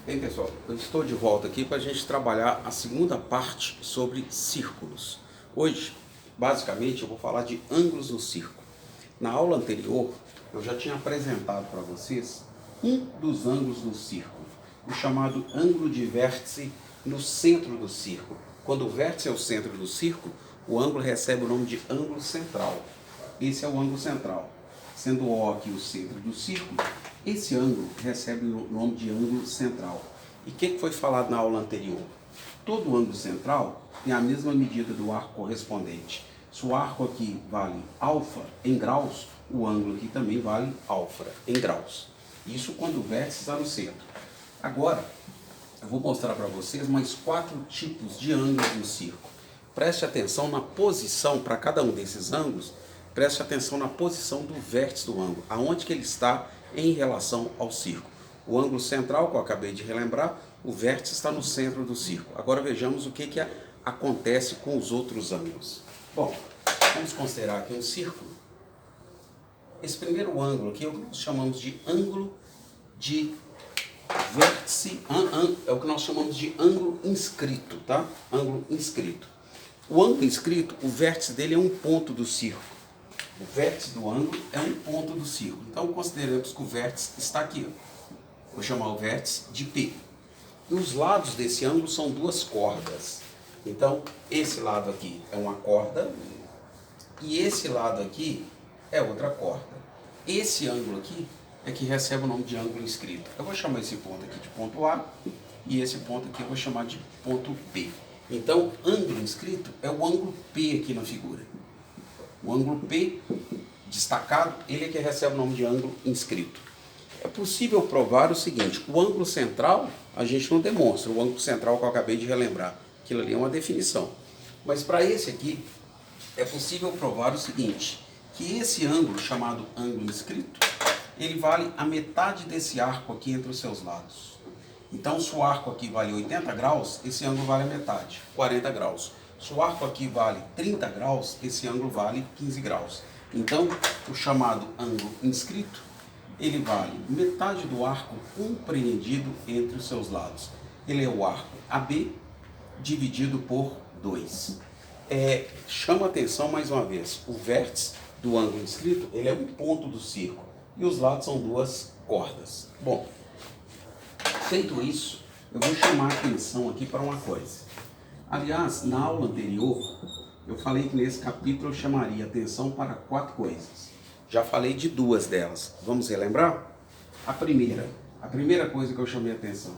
Bem, pessoal, eu estou de volta aqui para a gente trabalhar a segunda parte sobre círculos. Hoje, basicamente, eu vou falar de ângulos no círculo. Na aula anterior, eu já tinha apresentado para vocês um dos ângulos no círculo, o chamado ângulo de vértice no centro do círculo. Quando o vértice é o centro do círculo, o ângulo recebe o nome de ângulo central. Esse é o ângulo central. Sendo O aqui o centro do círculo, esse ângulo recebe o nome de ângulo central. E o que foi falado na aula anterior? Todo ângulo central tem a mesma medida do arco correspondente. Se o arco aqui vale alfa em graus, o ângulo aqui também vale alfa em graus. Isso quando o vértice está no centro. Agora, eu vou mostrar para vocês mais 4 tipos de ângulos no círculo. Preste atenção na posição para cada um desses ângulos. Preste atenção na posição do vértice do ângulo, aonde que ele está em relação ao círculo. O ângulo central, que eu acabei de relembrar, o vértice está no centro do círculo. Agora vejamos o que acontece com os outros ângulos. Bom, vamos considerar aqui um círculo. Esse primeiro ângulo aqui é o que nós chamamos de ângulo de vértice, é o que nós chamamos de ângulo inscrito, tá? Ângulo inscrito. O ângulo inscrito, o vértice dele é um ponto do círculo. O vértice do ângulo é um ponto do círculo. Então, consideramos que o vértice está aqui. Vou chamar o vértice de P. E os lados desse ângulo são 2 cordas. Então, esse lado aqui é uma corda e esse lado aqui é outra corda. Esse ângulo aqui é que recebe o nome de ângulo inscrito. Eu vou chamar esse ponto aqui de ponto A e esse ponto aqui eu vou chamar de ponto P. Então, ângulo inscrito é o ângulo P aqui na figura. O ângulo P destacado, ele é que recebe o nome de ângulo inscrito. É possível provar o seguinte: o ângulo central a gente não demonstra, o ângulo central que eu acabei de relembrar, aquilo ali é uma definição. Mas para esse aqui, é possível provar o seguinte, que esse ângulo, chamado ângulo inscrito, ele vale a metade desse arco aqui entre os seus lados. Então, se o arco aqui vale 80 graus, esse ângulo vale a metade, 40 graus. Se o arco aqui vale 30 graus, esse ângulo vale 15 graus. Então, o chamado ângulo inscrito, ele vale metade do arco compreendido entre os seus lados. Ele é o arco AB dividido por 2. Chama atenção mais uma vez, o vértice do ângulo inscrito, ele é um ponto do círculo e os lados são 2 cordas. Bom, feito isso, eu vou chamar a atenção aqui para uma coisa. Aliás, na aula anterior, eu falei que nesse capítulo eu chamaria atenção para 4 coisas. Já falei de 2 delas. Vamos relembrar? A primeira coisa que eu chamei atenção,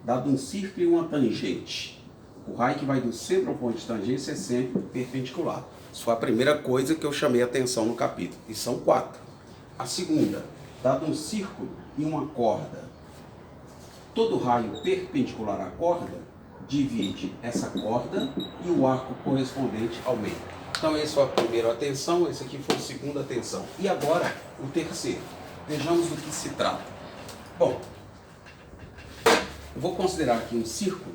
dado um círculo e uma tangente, o raio que vai do centro ao ponto de tangência é sempre perpendicular. Isso foi a primeira coisa que eu chamei atenção no capítulo. E são 4. A segunda, dado um círculo e uma corda, todo raio perpendicular à corda divide essa corda e o arco correspondente ao meio. Então esse foi a primeira atenção, esse aqui foi a segunda atenção. E agora o terceiro. Vejamos do que se trata. Bom, eu vou considerar aqui um círculo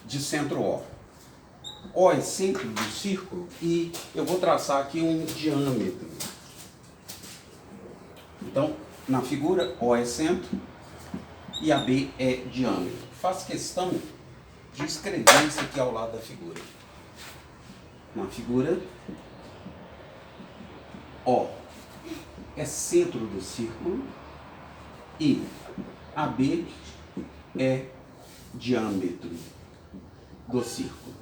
de centro O. O é centro do círculo e eu vou traçar aqui um diâmetro. Então, na figura, O é centro e AB é diâmetro. Faço questão de escrever isso aqui ao lado da figura. Na figura, O é centro do círculo e AB é diâmetro do círculo.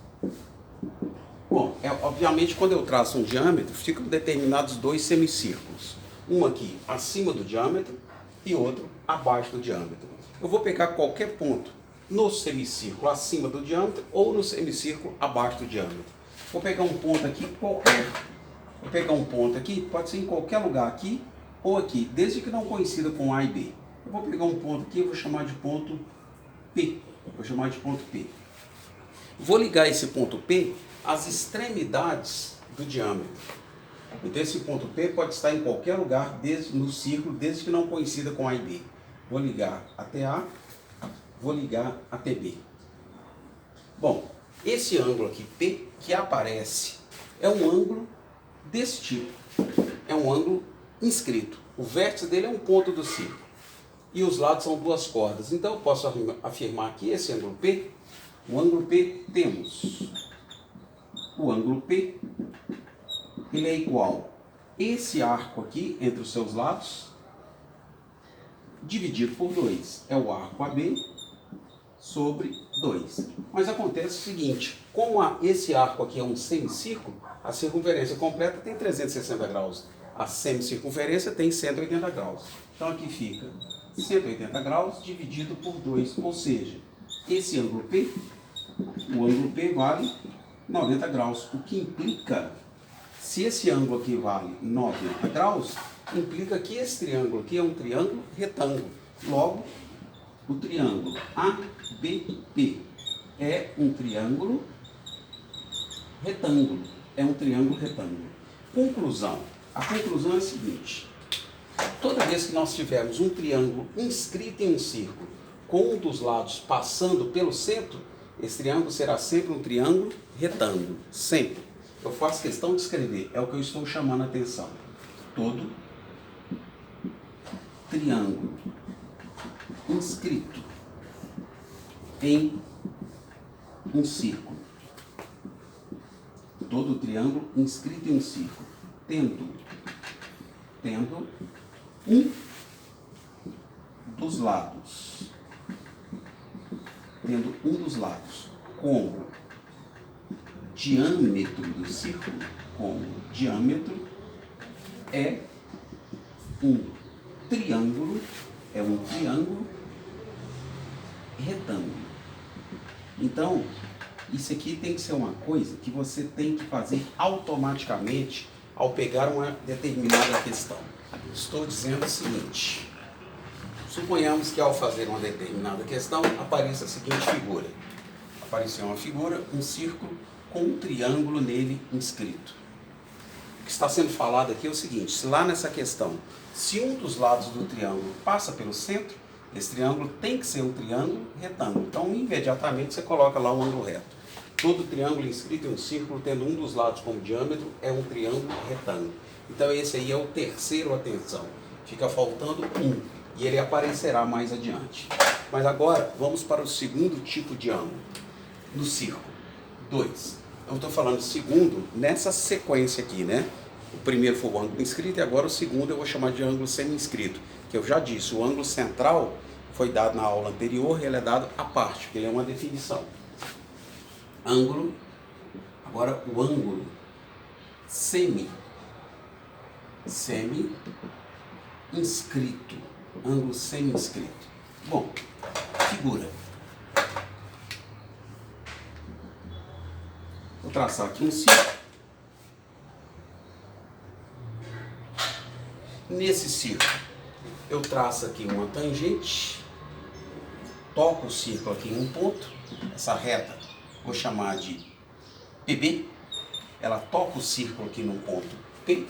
Bom, obviamente quando eu traço um diâmetro, ficam determinados 2 semicírculos. Um aqui acima do diâmetro e outro abaixo do diâmetro. Eu vou pegar qualquer ponto no semicírculo acima do diâmetro ou no semicírculo abaixo do diâmetro. Vou pegar um ponto aqui qualquer. Vou pegar um ponto aqui, pode ser em qualquer lugar aqui ou aqui, desde que não coincida com A e B. Eu vou pegar um ponto aqui e vou chamar de ponto P. Vou chamar de ponto P. Vou ligar esse ponto P às extremidades do diâmetro. Então esse ponto P pode estar em qualquer lugar no círculo, desde que não coincida com A e B. Vou ligar até A, vou ligar até B. Bom, esse ângulo aqui, P, que aparece, é um ângulo desse tipo. É um ângulo inscrito. O vértice dele é um ponto do círculo. E os lados são duas cordas. Então eu posso afirmar que esse ângulo P, o ângulo P temos. O ângulo P, ele é igual a esse arco aqui entre os seus lados, dividido por 2. É o arco AB sobre 2. Mas acontece o seguinte, como esse arco aqui é um semicírculo, a circunferência completa tem 360 graus. A semicircunferência tem 180 graus. Então aqui fica 180 graus dividido por 2, ou seja, esse ângulo P, o ângulo P vale 90 graus, o que implica, se esse ângulo aqui vale 90 graus, implica que esse triângulo aqui é um triângulo retângulo. Logo, o triângulo ABP é um triângulo retângulo. É um triângulo retângulo. Conclusão. A conclusão é a seguinte. Toda vez que nós tivermos um triângulo inscrito em um círculo, com um dos lados passando pelo centro, esse triângulo será sempre um triângulo retângulo. Sempre. Eu faço questão de escrever. É o que eu estou chamando a atenção. Todo triângulo inscrito em um círculo. Todo triângulo inscrito em um círculo, tendo um dos lados, como diâmetro do círculo, como diâmetro é um triângulo retângulo. Então, isso aqui tem que ser uma coisa que você tem que fazer automaticamente ao pegar uma determinada questão. Estou dizendo o seguinte, suponhamos que ao fazer uma determinada questão apareça a seguinte figura. Apareceu uma figura, um círculo com um triângulo nele inscrito. O que está sendo falado aqui é o seguinte, se lá nessa questão, se um dos lados do triângulo passa pelo centro, esse triângulo tem que ser um triângulo retângulo. Então, imediatamente você coloca lá um ângulo reto. Todo triângulo inscrito em um círculo, tendo um dos lados como diâmetro, é um triângulo retângulo. Então, esse aí é o terceiro atenção. Fica faltando um, e ele aparecerá mais adiante. Mas agora, vamos para o segundo tipo de ângulo, no círculo. 2. Eu estou falando segundo nessa sequência aqui, né? O primeiro foi o ângulo inscrito e agora o segundo eu vou chamar de ângulo semi-inscrito. Que eu já disse, o ângulo central foi dado na aula anterior e ele é dado à parte, porque ele é uma definição. Ângulo, agora o ângulo semi-inscrito. Ângulo semi-inscrito. Bom, figura. Vou traçar aqui um círculo. Nesse círculo, eu traço aqui uma tangente, toco o círculo aqui em um ponto, essa reta vou chamar de PB, ela toca o círculo aqui num ponto P,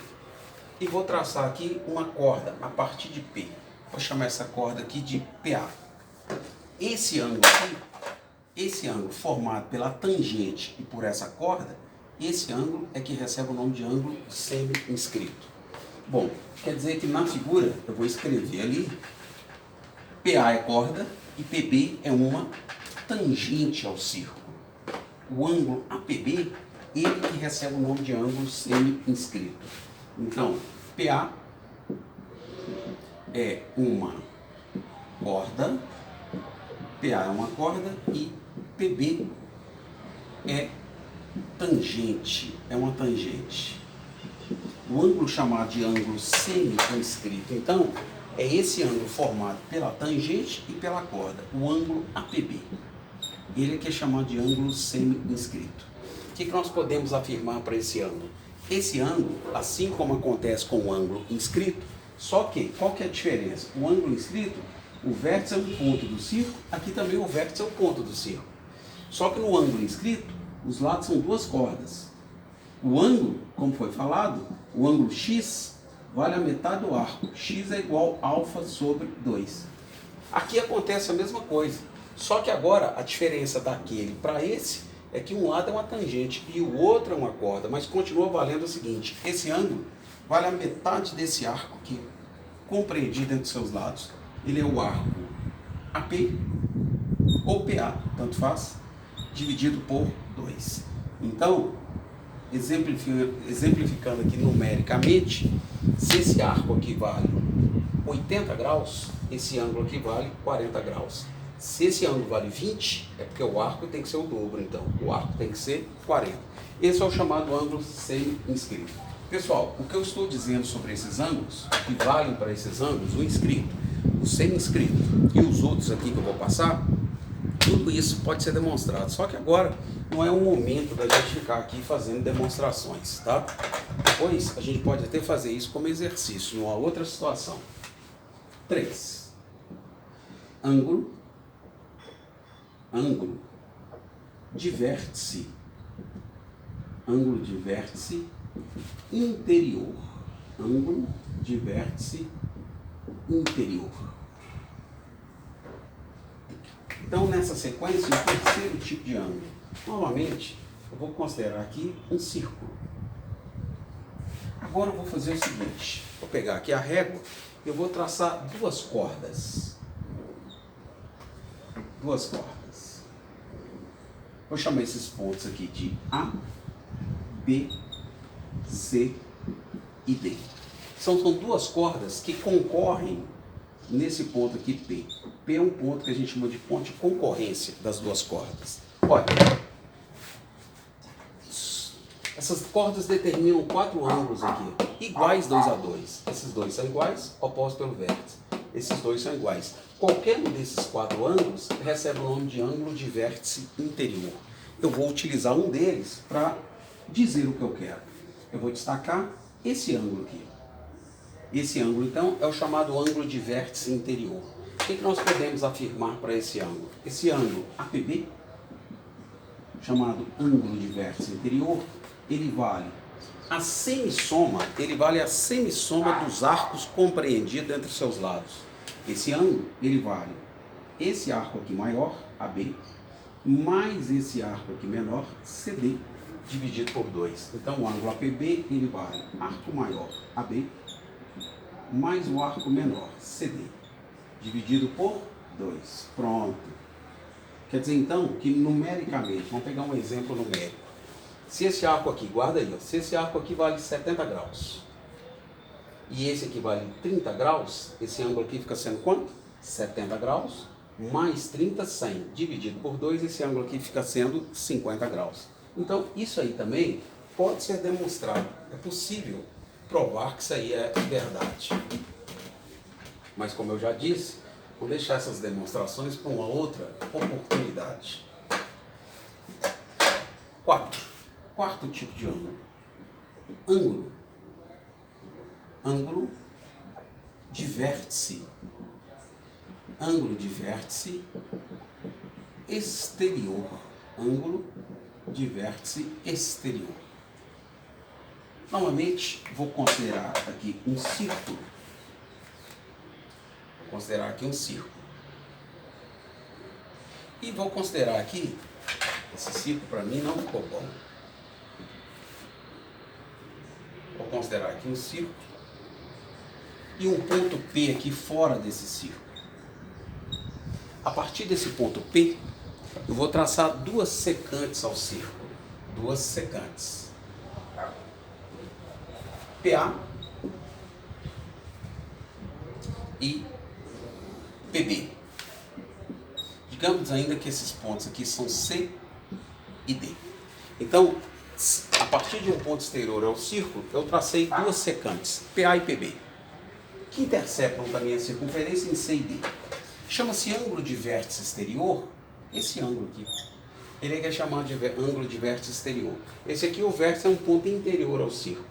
e vou traçar aqui uma corda a partir de P, vou chamar essa corda aqui de PA. Esse ângulo aqui, esse ângulo formado pela tangente e por essa corda, esse ângulo é que recebe o nome de ângulo semi-inscrito. Bom, quer dizer que na figura eu vou escrever ali, PA é corda e PB é uma tangente ao círculo. O ângulo APB, ele que recebe o nome de ângulo semi-inscrito. Então, PA é uma corda, PA é uma corda e PB é tangente, é uma tangente. O ângulo chamado de ângulo semi-inscrito, então, é esse ângulo formado pela tangente e pela corda, o ângulo APB. Ele é que é chamado de ângulo semi-inscrito. O que nós podemos afirmar para esse ângulo? Esse ângulo, assim como acontece com o ângulo inscrito, só que, qual que é a diferença? O ângulo inscrito, o vértice é um ponto do círculo, aqui também o vértice é um ponto do círculo. Só que no ângulo inscrito, os lados são duas cordas. O ângulo, como foi falado, o ângulo x vale a metade do arco. X é igual a alfa sobre 2. Aqui acontece a mesma coisa. Só que agora a diferença daquele para esse é que um lado é uma tangente e o outro é uma corda. Mas continua valendo o seguinte, esse ângulo vale a metade desse arco aqui, compreendido entre seus lados. Ele é o arco AP ou PA, tanto faz, dividido por 2. Então, exemplificando aqui numericamente, se esse arco aqui vale 80 graus, esse ângulo aqui vale 40 graus. Se esse ângulo vale 20, é porque o arco tem que ser o dobro, então o arco tem que ser 40. Esse é o chamado ângulo semi-inscrito. Pessoal, o que eu estou dizendo sobre esses ângulos, que valem para esses ângulos, o inscrito, o semi-inscrito e os outros aqui que eu vou passar, tudo isso pode ser demonstrado. Só que agora não é o momento da gente ficar aqui fazendo demonstrações, tá? Depois a gente pode até fazer isso como exercício, numa outra situação. 3. Ângulo de vértice. Ângulo de vértice interior. Ângulo de vértice interior. Então, nessa sequência, o terceiro tipo de ângulo. Novamente, eu vou considerar aqui um círculo. Agora eu vou fazer o seguinte. Vou pegar aqui a régua e eu vou traçar duas cordas. Duas cordas. Vou chamar esses pontos aqui de A, B, C e D. São duas cordas que concorrem nesse ponto aqui, P. P é um ponto que a gente chama de ponto de concorrência das duas cordas. Olha, essas cordas determinam 4 ângulos aqui, iguais 2 a 2. Esses dois são iguais, opostos pelo vértice. Esses dois são iguais. Qualquer um desses 4 ângulos recebe o nome de ângulo de vértice interior. Eu vou utilizar um deles para dizer o que eu quero. Eu vou destacar esse ângulo aqui. Esse ângulo, então, é o chamado ângulo de vértice interior. O que nós podemos afirmar para esse ângulo? Esse ângulo APB, chamado ângulo de vértice interior, ele vale a semissoma dos arcos compreendidos entre seus lados. Esse ângulo, ele vale esse arco aqui maior, AB, mais esse arco aqui menor, CD, dividido por 2. Então, o ângulo APB, ele vale arco maior, AB, mais o arco menor, CD, dividido por 2. Pronto. Quer dizer, então, que numericamente, vamos pegar um exemplo numérico. Se esse arco aqui, guarda aí, ó, se esse arco aqui vale 70 graus, e esse aqui vale 30 graus, esse ângulo aqui fica sendo quanto? 70 graus, mais 30, 100, dividido por 2, esse ângulo aqui fica sendo 50 graus. Então, isso aí também pode ser demonstrado. É possível provar que isso aí é verdade. Mas, como eu já disse, vou deixar essas demonstrações para uma outra oportunidade. Quarto tipo de ângulo. Ângulo de vértice. Ângulo de vértice exterior. Ângulo de vértice exterior. Novamente, vou considerar aqui um círculo. Vou considerar aqui um círculo. E vou considerar aqui, esse círculo para mim não ficou bom. Vou considerar aqui um círculo e um ponto P aqui fora desse círculo. A partir desse ponto P, eu vou traçar duas secantes ao círculo. Duas secantes. PA e PB. Digamos ainda que esses pontos aqui são C e D. Então, a partir de um ponto exterior ao círculo, eu tracei duas secantes, PA e PB, que interceptam também a circunferência em C e D. Chama-se ângulo de vértice exterior, esse ângulo aqui. Ele é chamado de ângulo de vértice exterior. Esse aqui, o vértice é um ponto interior ao círculo,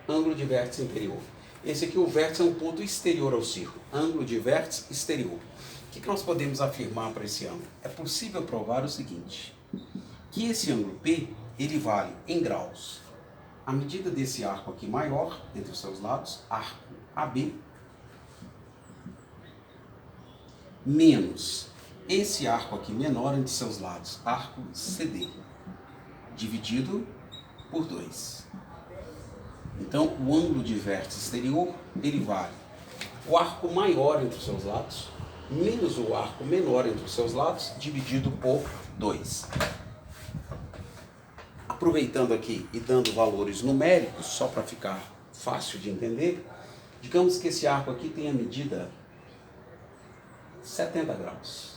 ângulo de vértice interior. Esse aqui, o vértice é um ponto exterior ao círculo, ângulo de vértice exterior. O que nós podemos afirmar para esse ângulo? É possível provar o seguinte, que esse ângulo P, ele vale em graus. A medida desse arco aqui maior, entre os seus lados, arco AB, menos esse arco aqui menor entre seus lados, arco CD, dividido por 2. Então, o ângulo de vértice exterior, ele vale o arco maior entre os seus lados, menos o arco menor entre os seus lados, dividido por 2. Aproveitando aqui e dando valores numéricos, só para ficar fácil de entender, digamos que esse arco aqui tem a medida 70 graus.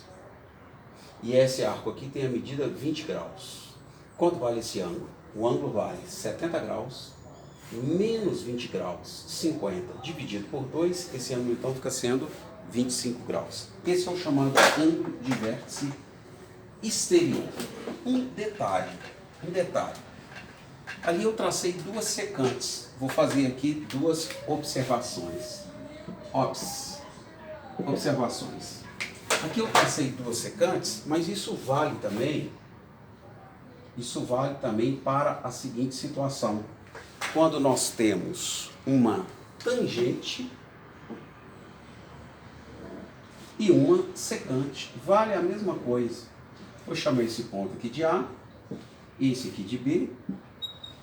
E esse arco aqui tem a medida 20 graus. Quanto vale esse ângulo? O ângulo vale 70 graus menos 20 graus, 50, dividido por 2, esse ângulo então fica sendo 25 graus. Esse é o chamado ângulo de vértice exterior. Um detalhe. Ali eu tracei duas secantes. Vou fazer aqui duas observações. Observações. Aqui eu tracei duas secantes, mas isso vale também para a seguinte situação. Quando nós temos uma tangente e uma secante, vale a mesma coisa. Vou chamar esse ponto aqui de A, esse aqui de B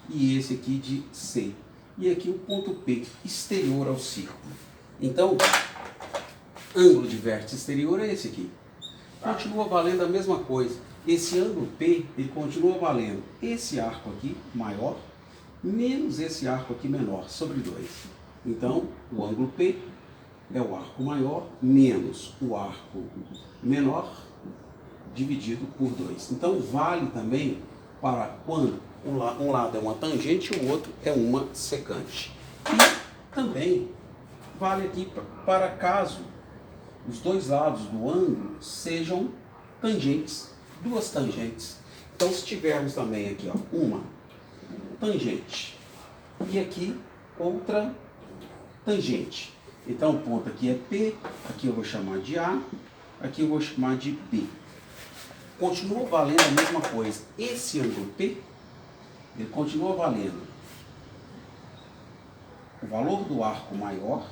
e esse aqui de C. E aqui o ponto P, exterior ao círculo. Então, ângulo de vértice exterior é esse aqui. Continua valendo a mesma coisa. Esse ângulo P, ele continua valendo esse arco aqui, maior, menos esse arco aqui menor, sobre 2. Então, o ângulo P é o arco maior, menos o arco menor, dividido por 2. Então, vale também para quando um lado é uma tangente e o outro é uma secante. E também vale aqui para caso os dois lados do ângulo sejam tangentes, duas tangentes. Então, se tivermos também aqui, ó, uma tangente e aqui outra tangente. Então, o ponto aqui é P, aqui eu vou chamar de A, aqui eu vou chamar de B. Continua valendo a mesma coisa. Esse ângulo P, ele continua valendo o valor do arco maior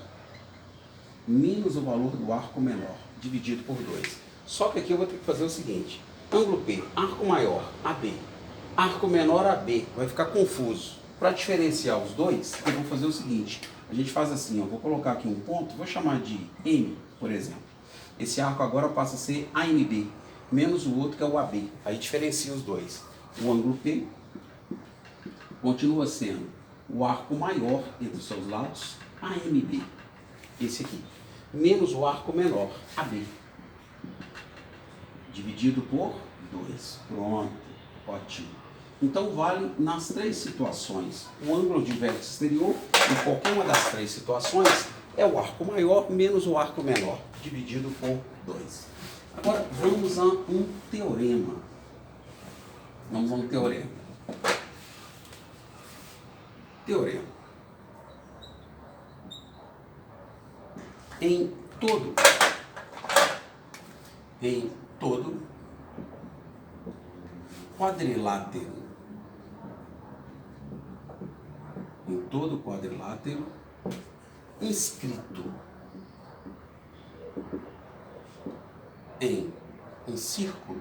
menos o valor do arco menor, dividido por 2. Só que aqui eu vou ter que fazer o seguinte. Ângulo P, arco maior, AB. Arco menor, AB. Vai ficar confuso. Para diferenciar os dois, eu vou fazer o seguinte. A gente faz assim, ó, vou colocar aqui um ponto, vou chamar de M, por exemplo. Esse arco agora passa a ser AMB, menos o outro que é o AB. Aí diferencia os dois. O ângulo P continua sendo o arco maior entre os seus lados, AMB, esse aqui, menos o arco menor, AB, dividido por 2. Pronto, ótimo. Então vale nas três situações. O ângulo de vértice exterior, em qualquer uma das três situações, é o arco maior menos o arco menor, dividido por 2. Agora vamos a um teorema. Teorema. Em todo quadrilátero, inscrito em um círculo,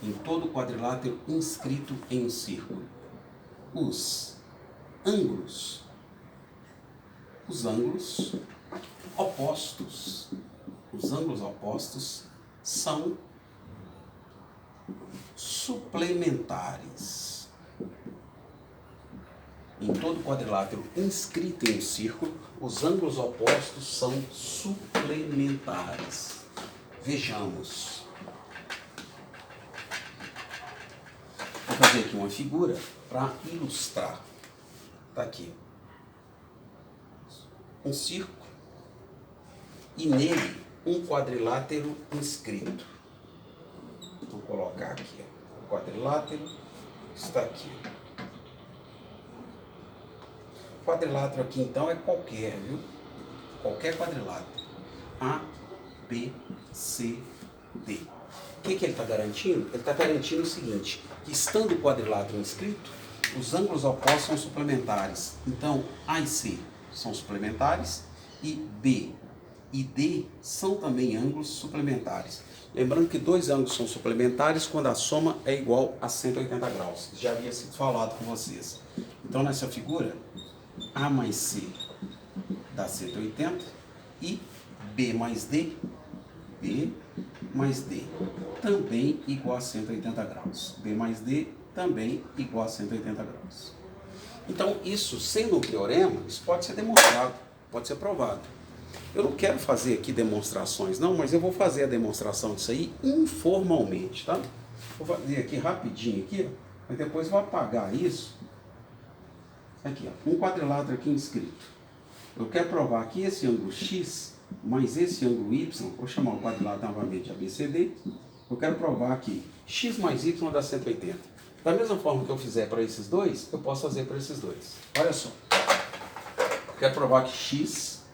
em todo quadrilátero inscrito em um círculo, os ângulos opostos são suplementares. Em todo quadrilátero inscrito em um círculo, os ângulos opostos são suplementares. Vejamos. Vou fazer aqui uma figura para ilustrar. Está aqui. Um círculo e nele um quadrilátero inscrito. Vou colocar aqui, ó. O quadrilátero está aqui. O quadrilátero aqui então é qualquer, viu? Qualquer quadrilátero. A, B, C, D. O que ele está garantindo? Ele está garantindo o seguinte, que estando o quadrilátero inscrito, os ângulos opostos são suplementares. Então, A e C são suplementares e B e D são também ângulos suplementares. Lembrando que dois ângulos são suplementares quando a soma é igual a 180 graus. Já havia sido falado com vocês. Então, nessa figura, A mais C dá 180 e B mais D também igual a 180 graus. B mais D também igual a 180 graus. Então, isso, sendo um teorema, isso pode ser demonstrado, pode ser provado. Eu não quero fazer aqui demonstrações, não, mas eu vou fazer a demonstração disso aí informalmente, tá? Vou fazer aqui rapidinho, aqui, ó, mas depois vou apagar isso. Aqui, ó, um quadrilátero aqui inscrito. Eu quero provar que esse ângulo X mais esse ângulo Y, vou chamar o quadrilátero novamente de ABCD, eu quero provar que X mais Y dá 180. Da mesma forma que eu fizer para esses dois, eu posso fazer para esses dois. Olha só. Eu quero provar que X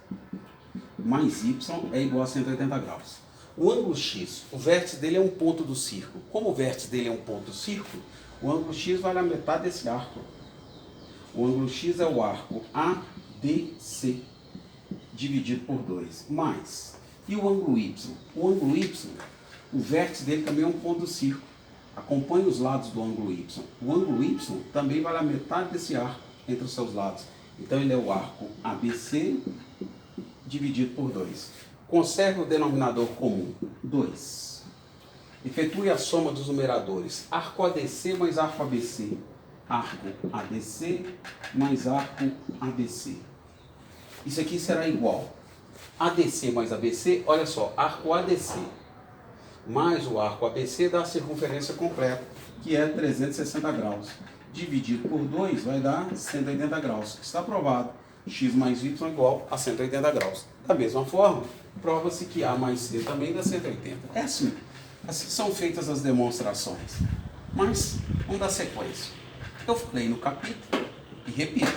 mais Y é igual a 180 graus. O ângulo X, o vértice dele é um ponto do círculo. Como o vértice dele é um ponto do círculo, o ângulo X vai na metade desse arco. O ângulo X é o arco ADC dividido por 2. Mais. E o ângulo Y? O ângulo Y, o vértice dele também é um ponto do círculo. Acompanhe os lados do ângulo Y. O ângulo Y também vai na metade desse arco entre os seus lados. Então ele é o arco ABC dividido por 2. Conserve o denominador comum, 2. Efetue a soma dos numeradores. Arco ADC mais arco ABC. Arco ADC mais arco ABC. Isso aqui será igual. ADC mais ABC, olha só, arco ADC mais o arco ABC dá a circunferência completa, que é 360 graus. Dividido por 2 vai dar 180 graus. Está provado. X mais Y é igual a 180 graus. Da mesma forma, prova-se que A mais C também dá 180. É assim. Assim são feitas as demonstrações. Mas, vamos dar sequência. Eu falei no capítulo e repito.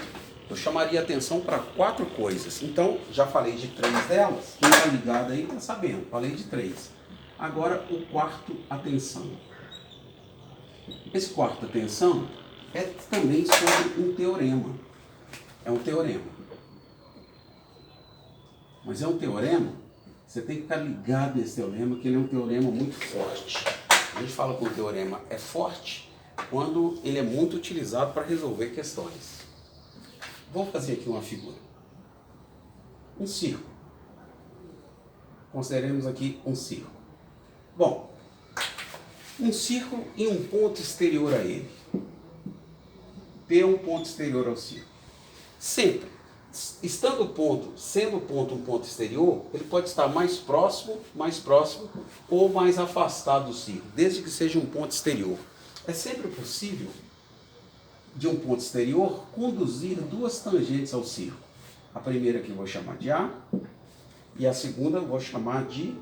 Eu chamaria atenção para 4 coisas. Então, já falei de 3 delas. Quem está ligado aí está sabendo. Falei de 3. Agora, o quarto, atenção. Esse quarto, atenção, é também sobre um teorema. É um teorema. Mas é um teorema, você tem que ficar ligado nesse teorema, que ele é um teorema muito forte. A gente fala que o teorema é forte quando ele é muito utilizado para resolver questões. Vou fazer aqui uma figura. Um círculo. Consideremos aqui um círculo. Bom, um círculo e um ponto exterior a ele. P é um ponto exterior ao círculo. Sempre, sendo o ponto um ponto exterior, ele pode estar mais próximo ou mais afastado do círculo, desde que seja um ponto exterior. É sempre possível, de um ponto exterior, conduzir 2 tangentes ao círculo. A primeira aqui eu vou chamar de A, e a segunda eu vou chamar de,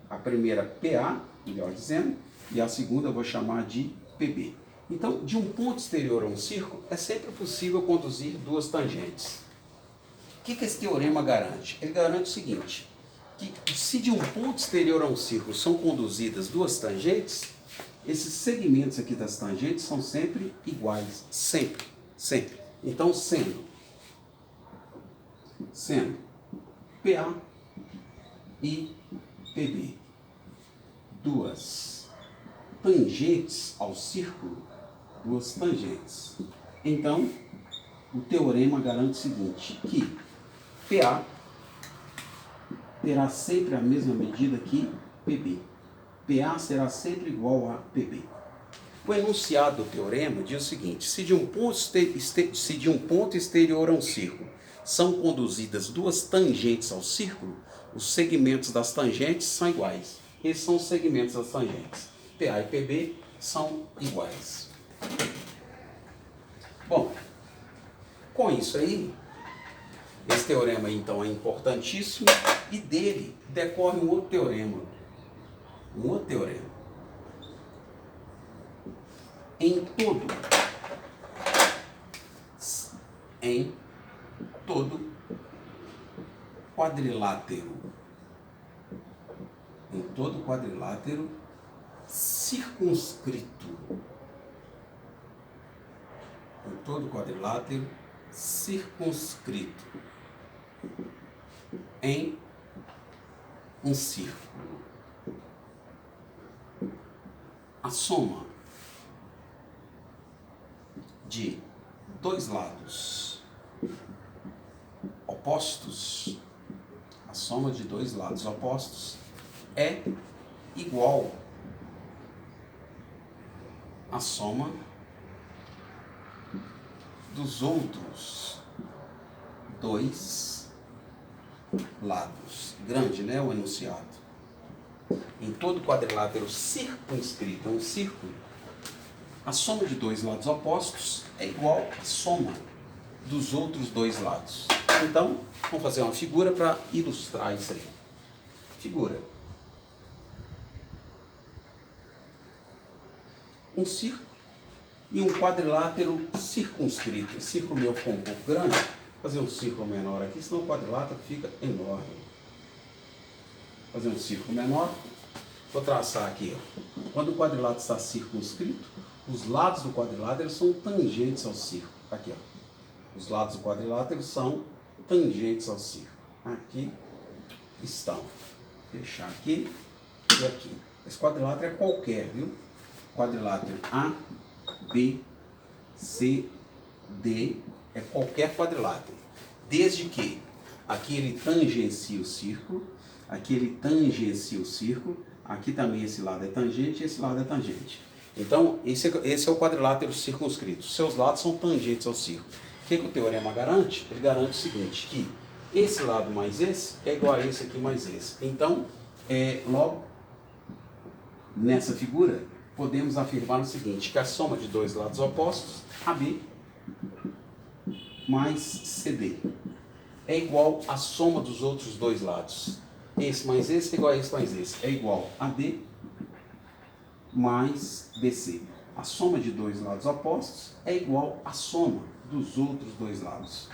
a primeira PA, melhor dizendo, e a segunda eu vou chamar de PB. Então, de um ponto exterior a um círculo, é sempre possível conduzir 2 tangentes. O que esse teorema garante? Ele garante o seguinte, que se de um ponto exterior a um círculo são conduzidas 2 tangentes, esses segmentos aqui das tangentes são sempre iguais. Sempre. Sempre. Então, sendo PA e PB 2 tangentes ao círculo, 2 tangentes. Então, o teorema garante o seguinte, que PA terá sempre a mesma medida que PB. PA será sempre igual a PB. O enunciado do teorema diz o seguinte, se de um ponto exterior a um círculo são conduzidas 2 tangentes ao círculo, os segmentos das tangentes são iguais. Esses são os segmentos das tangentes. PA e PB são iguais. Bom, com isso aí, esse teorema então é importantíssimo e dele decorre um outro teorema. Em todo quadrilátero circunscrito, em um círculo. A soma de dois lados opostos, a soma de dois lados opostos é igual à soma dos outros dois lados. Grande, né, o enunciado. Em todo quadrilátero circunscrito, é um círculo, a soma de dois lados opostos é igual à soma dos outros dois lados. Então, vamos fazer uma figura para ilustrar isso aí. Figura. Um círculo e um quadrilátero circunscrito. Esse círculo meu ficou um pouco grande, vou fazer um círculo menor aqui, senão o quadrilátero fica enorme. Vou fazer um círculo menor, vou traçar aqui, ó. Quando o quadrilátero está circunscrito, os lados do quadrilátero são tangentes ao círculo. Aqui, ó. Os lados do quadrilátero são tangentes ao círculo. Aqui estão. Vou fechar aqui e aqui. Esse quadrilátero é qualquer, viu? Quadrilátero A, B, C, D, é qualquer quadrilátero. Desde que aqui ele tangencia o círculo, aqui ele tangencia o círculo, aqui também esse lado é tangente e esse lado é tangente. Então, esse é o quadrilátero circunscrito. Seus lados são tangentes ao círculo. O que o teorema garante? Ele garante o seguinte, que esse lado mais esse é igual a esse aqui mais esse. Então, logo, nessa figura, podemos afirmar o seguinte, que a soma de dois lados opostos, AB mais CD, é igual à soma dos outros dois lados. Esse mais esse é igual a esse mais esse. É igual a D mais BC. A soma de dois lados opostos é igual à soma dos outros dois lados.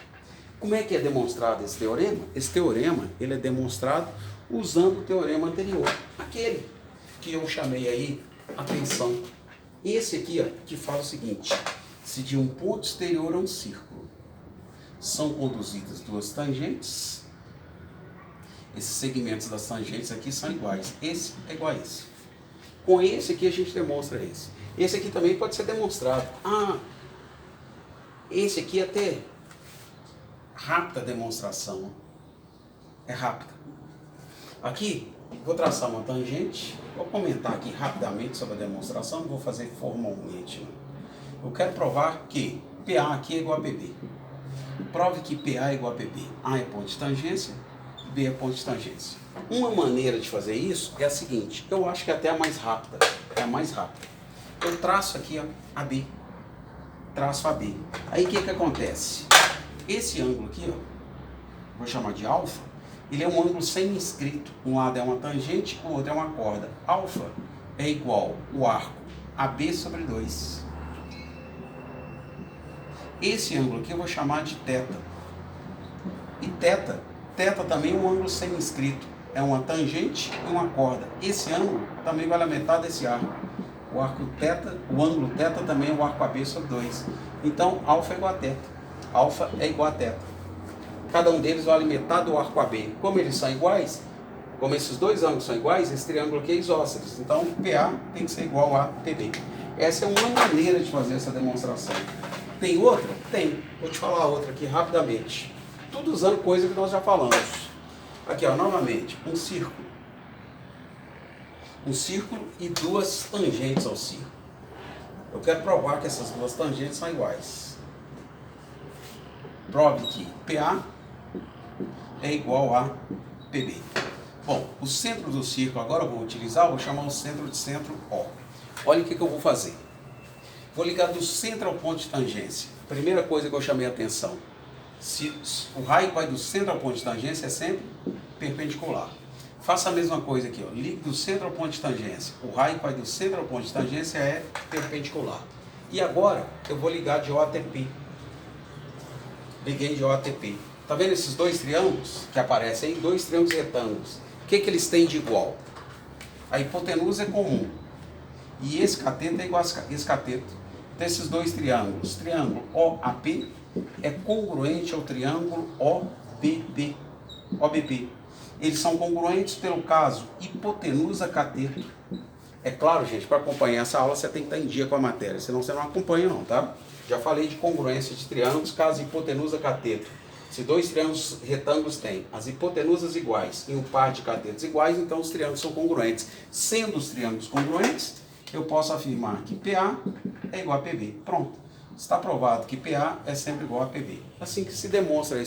Como é que é demonstrado esse teorema? Esse teorema ele é demonstrado usando o teorema anterior. Aquele que eu chamei aí atenção. Esse aqui, ó, que fala o seguinte. Se de um ponto exterior a um círculo são conduzidas duas tangentes, esses segmentos das tangentes aqui são iguais. Esse é igual a esse. Com esse aqui a gente demonstra esse. Esse aqui também pode ser demonstrado. Esse aqui é até rápida a demonstração. É rápida. Aqui, vou traçar uma tangente. Vou comentar aqui rapidamente sobre a demonstração. Não vou fazer formalmente. Eu quero provar que PA aqui é igual a PB. Prove que PA é igual a PB. A é ponto de tangência, B é ponto de tangência. Uma maneira de fazer isso é a seguinte, eu acho que é até a mais rápida, Eu traço aqui, ó, AB, traço AB. Aí o que acontece? Esse ângulo aqui, ó, vou chamar de alfa, ele é um ângulo semi-inscrito. Um lado é uma tangente, o outro é uma corda. Alfa é igual o arco AB sobre 2. Esse ângulo aqui eu vou chamar de θ. E θ também é um ângulo semi-inscrito. É uma tangente e uma corda. Esse ângulo também vale a metade desse arco. O ângulo θ também é o arco AB sobre 2. Então, alfa é igual a θ. Alfa é igual a θ. Cada um deles vale metade do arco AB. Como eles são iguais, como esses dois ângulos são iguais, esse triângulo aqui é isósceles. Então, PA tem que ser igual a PB. Essa é uma maneira de fazer essa demonstração. Tem outra? Tem. Vou te falar outra aqui rapidamente. Tudo usando coisa que nós já falamos. Aqui, ó, novamente, um círculo. Um círculo e duas tangentes ao círculo. Eu quero provar que essas duas tangentes são iguais. Prove que PA é igual a PB. Bom, o centro do círculo agora eu vou utilizar, vou chamar o centro de centro O. Olha o que eu vou fazer. Vou ligar do centro ao ponto de tangência. Primeira coisa que eu chamei a atenção. Se o raio vai do centro ao ponto de tangência é sempre perpendicular. Faça a mesma coisa aqui, ó. Ligue do centro ao ponto de tangência. O raio vai do centro ao ponto de tangência é perpendicular. E agora eu vou ligar de OTP. Liguei de OTP. Tá vendo esses dois triângulos que aparecem aí? Dois triângulos retângulos. O que eles têm de igual? A hipotenusa é comum. E esse cateto é igual a esse cateto. Então, esses dois triângulos, triângulo OAP é congruente ao triângulo OBP. Eles são congruentes pelo caso hipotenusa cateto. É claro, gente, para acompanhar essa aula você tem que estar em dia com a matéria, senão você não acompanha não, tá? Já falei de congruência de triângulos, caso hipotenusa cateto. Se dois triângulos retângulos têm as hipotenusas iguais e um par de catetos iguais, então os triângulos são congruentes. Sendo os triângulos congruentes, eu posso afirmar que PA é igual a PB. Pronto. Está provado que PA é sempre igual a PB. Assim que se demonstra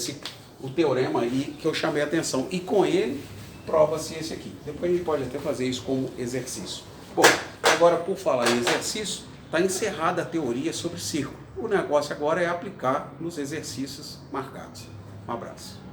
o teorema aí que eu chamei a atenção. E com ele, prova-se esse aqui. Depois a gente pode até fazer isso como exercício. Bom, agora por falar em exercício, está encerrada a teoria sobre círculo. O negócio agora é aplicar nos exercícios marcados. Um abraço.